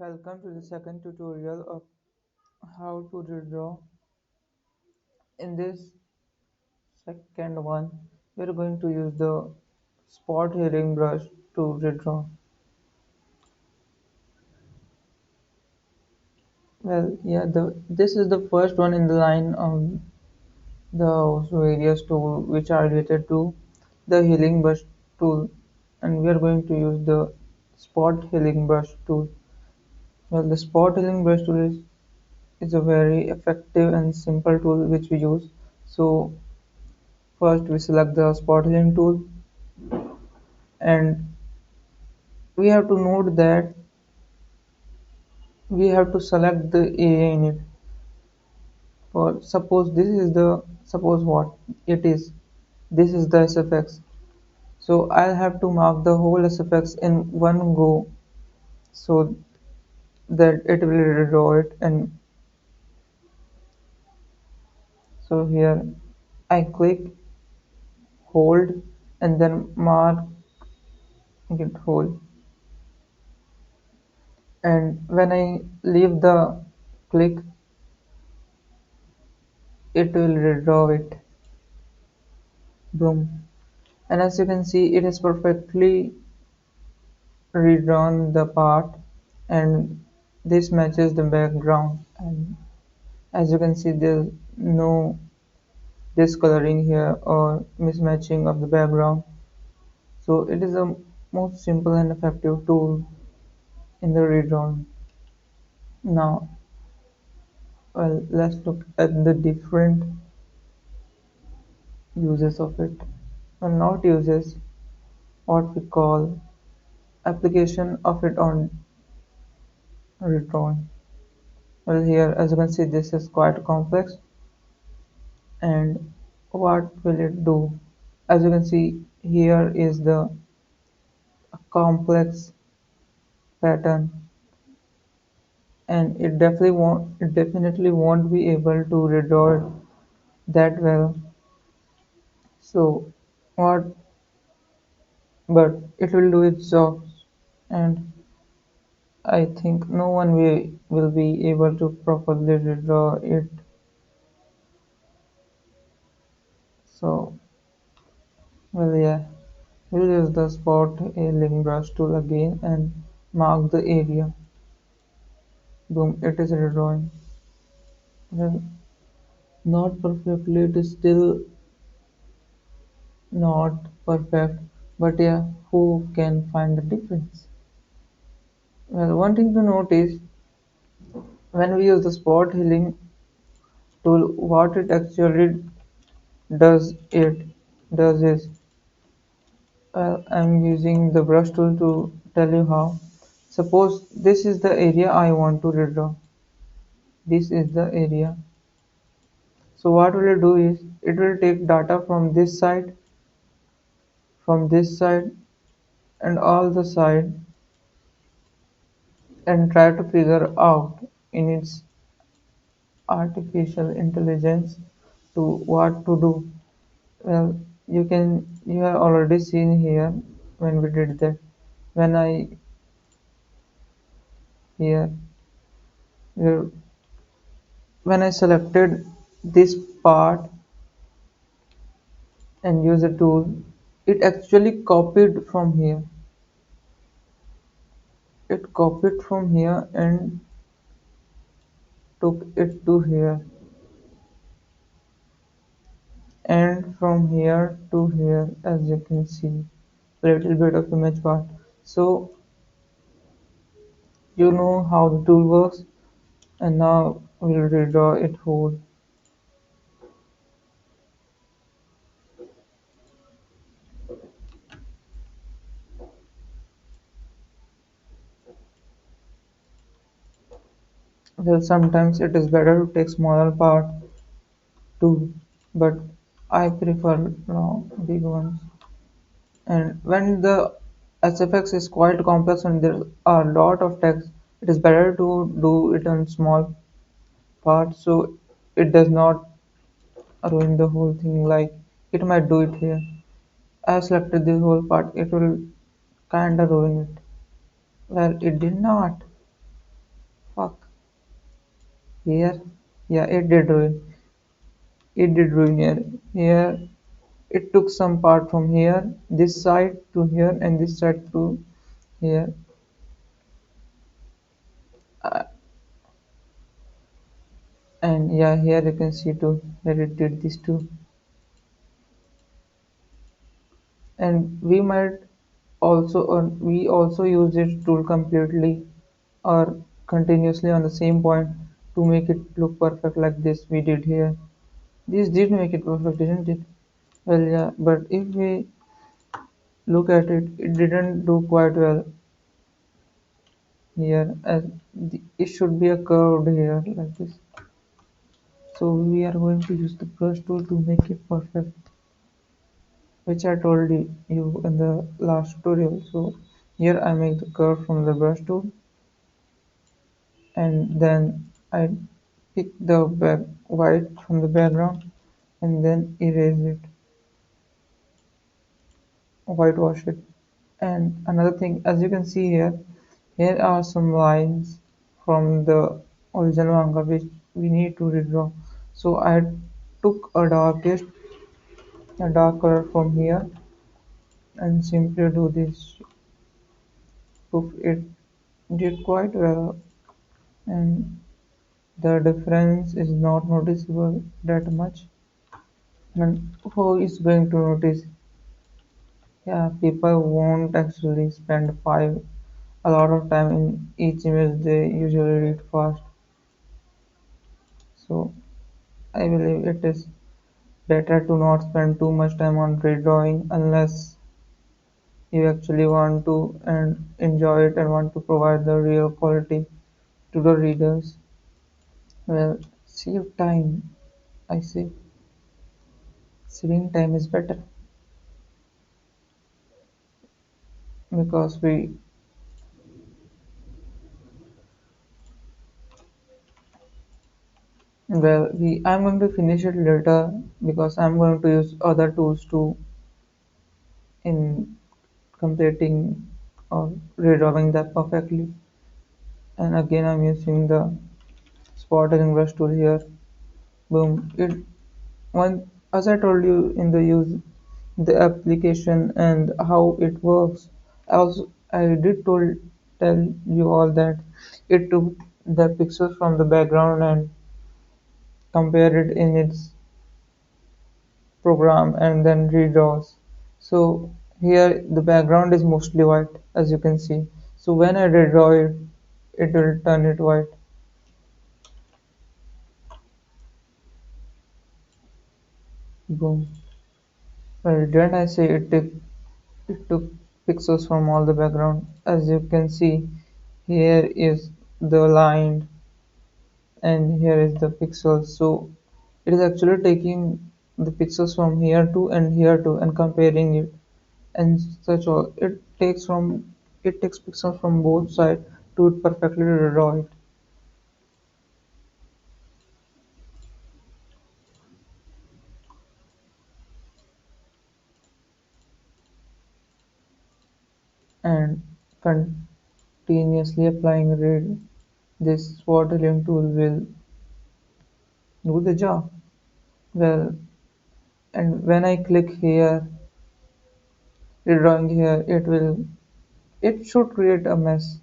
Welcome to the second tutorial of how to redraw. In this second one, we are going to use the spot healing brush to redraw. This is the first one in the line of the various tools which are related to the healing brush tool, and we are going to use the spot healing brush tool. The spot healing brush tool is a very effective and simple tool which we use. So first we select the spot healing tool, and we have to note that we have to select the area in it. For suppose this is the suppose what it is, this is the SFX. So I'll have to mark the whole SFX in one go so that it will redraw it. And so here I click, hold, and then mark it whole. And when I leave the click, it will redraw it. Boom. And as you can see, it is perfectly redrawn the part, and this matches the background. And as you can see, there's no discoloring here or mismatching of the background. So it is a most simple and effective tool in the redrawing. Now, let's look at the different uses of it. Well, not uses, what we call application of it on redrawing. Well, here as you can see, this is quite complex. And what will it do? As you can see, here is the complex pattern, and it definitely won't be able to redraw it that well. So what but it will do its job, and I think no one will be able to properly redraw it. So yeah, we'll use the spot healing brush tool again and mark the area. Boom, it is redrawing. Well, not perfectly, it is still not perfect, but yeah, who can find the difference? Well, one thing to note is when we use the spot healing tool, what it actually it does is, well, I'm using the brush tool to tell you how. Suppose this is the area I want to redraw. This is the area. So what will it do is it will take data from this side, and all the side, and try to figure out in its artificial intelligence to what to do. Well, you have already seen here when we did that. When I here here when I selected this part and use a tool, it actually copied from here. It copied from here and took it to here, and from here to here, as you can see a little bit of image part. So you know how the tool works, and now we'll redraw it whole. Well, sometimes it is better to take smaller part too, but I prefer big ones. And when the SFX is quite complex and there are a lot of text, it is better to do it on small parts so it does not ruin the whole thing like it might do it here. I have selected this whole part, it will kinda ruin it. Well, it did not. Fuck. Here, yeah, it did ruin here. Here, it took some part from here, this side to here, and this side to here. Uh, and yeah, here you can see too, that it did this too. And we also use this tool completely or continuously on the same point to make it look perfect like this we did here. This did make it perfect, didn't it? Well, yeah, but if we look at it, it didn't do quite well here, as it should be a curved here like this. So we are going to use the brush tool to make it perfect, which I told you in the last tutorial. So here I make the curve from the brush tool, and then I pick the white from the background and then erase it, whitewash it. And another thing, as you can see here, here are some lines from the original manga which we need to redraw. So I took a dark color from here and simply do this. Poof, it did quite well, and the difference is not noticeable that much. And who is going to notice? Yeah, people won't actually spend a lot of time in each image. They usually read fast. So I believe it is better to not spend too much time on redrawing unless you actually want to and enjoy it and want to provide the real quality to the readers. Well, save time. I say saving time is better because I'm going to finish it later because I'm going to use other tools too in completing or redrawing that perfectly. And again, I'm using the spotting brush tool here. Boom! It one as I told you in the application and how it works. I did tell you all that it took the pixels from the background and compared it in its program and then redraws. So here the background is mostly white as you can see. So when I redraw it, it will turn it white. Boom. Well, didn't I say it took pixels from all the background? As you can see, here is the line and here is the pixels. So it is actually taking the pixels from here to and here to and comparing it and such all. It takes pixels from both sides to perfectly draw it. And continuously applying read this waterline tool will do the job. Well, and when I click here, redrawing here, it should create a mess,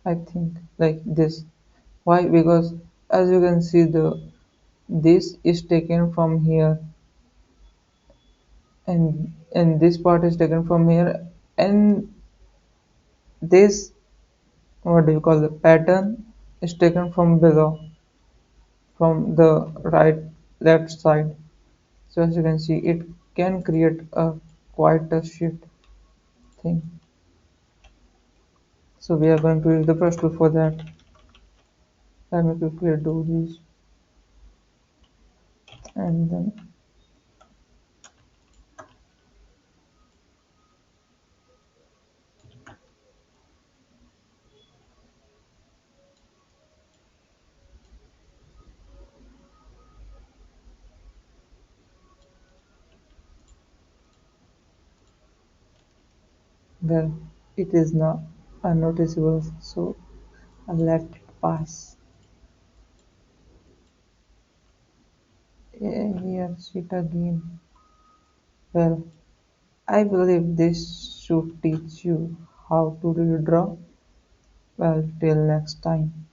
I think, like this. Why? Because as you can see, the this is taken from here, and this part is taken from here, and this, what do you call, the pattern is taken from below, from the right left side. So as you can see, it can create a quite a shit thing. So we are going to use the brush tool for that. Let me quickly do this, and then well, it is not unnoticeable, so I let it pass. Here's it again. Well, I believe this should teach you how to redraw. Well, till next time.